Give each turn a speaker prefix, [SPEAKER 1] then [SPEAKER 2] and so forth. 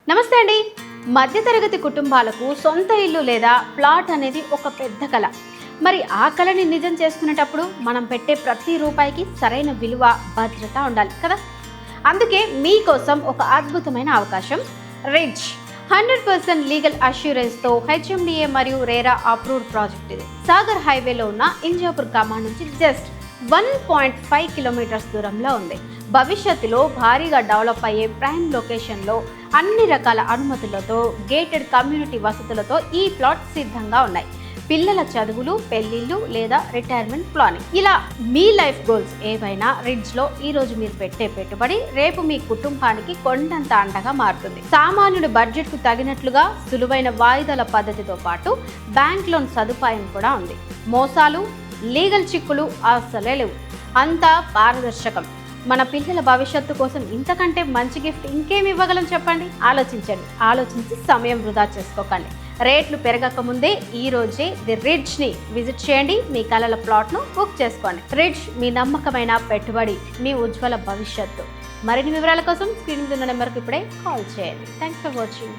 [SPEAKER 1] నమస్తే అండి. మధ్యతరగతి కుటుంబాలకు సొంత ఇల్లు లేదా ప్లాట్ అనేది ఒక పెద్ద కళ. మరి ఆ కళని నిజం చేసుకునేటప్పుడు మనం పెట్టే ప్రతి రూపాయికి సరైన విలువ, భద్రత ఉండాలి కదా. అందుకే మీకోసం ఒక అద్భుతమైన అవకాశం. రిడ్జ్ 100% లీగల్ అష్యూరెన్స్తో హెచ్ఎండిఏ మరియు రేరా అప్రూవ్డ్ ప్రాజెక్ట్ ఇది. సాగర్ హైవేలో ఉన్న ఇంజాపూర్ గ్రామం నుంచి జస్ట్ 1.5 కిలోమీటర్స్ దూరంలో ఉంది. భవిష్యత్తులో భారీగా డెవలప్ అయ్యే ప్రైమ్ లొకేషన్లో అన్ని రకాల అనుమతులతో, గేటెడ్ కమ్యూనిటీ వసతులతో ఈ ప్లాట్ సిద్ధంగా ఉన్నాయి. పిల్లల చదువులు, పెళ్లిళ్ళు లేదా రిటైర్మెంట్ ప్లానింగ్, ఇలా మీ లైఫ్ గోల్స్ ఏవైనా రిడ్జ్లో ఈరోజు మీరు పెట్టే పెట్టుబడి రేపు మీ కుటుంబానికి కొండంత అండగా మారుతుంది. సామాన్యుడి బడ్జెట్కు తగినట్లుగా సులువైన వాయిదాల పద్ధతితో పాటు బ్యాంక్ లోన్ సదుపాయం కూడా ఉంది. మోసాలు, లీగల్ చిక్కులు అస్సలే లేవు. అంతా పారదర్శకం. మన పిల్లల భవిష్యత్తు కోసం ఇంతకంటే మంచి గిఫ్ట్ ఇంకేమి ఇవ్వగలం చెప్పండి. ఆలోచించి సమయం వృధా చేసుకోకండి. రేట్లు పెరగక ముందే ఈ రోజే ది రిడ్జ్ని విజిట్ చేయండి. మీ కలల ప్లాట్ను బుక్ చేసుకోండి. రిడ్జ్ మీ నమ్మకమైన పెట్టుబడి, మీ ఉజ్వల భవిష్యత్తు. మరిన్ని వివరాల కోసం స్క్రీన్ మీద ఉన్న నెంబర్కి ఇప్పుడే కాల్ చేయండి. Thanks for watching.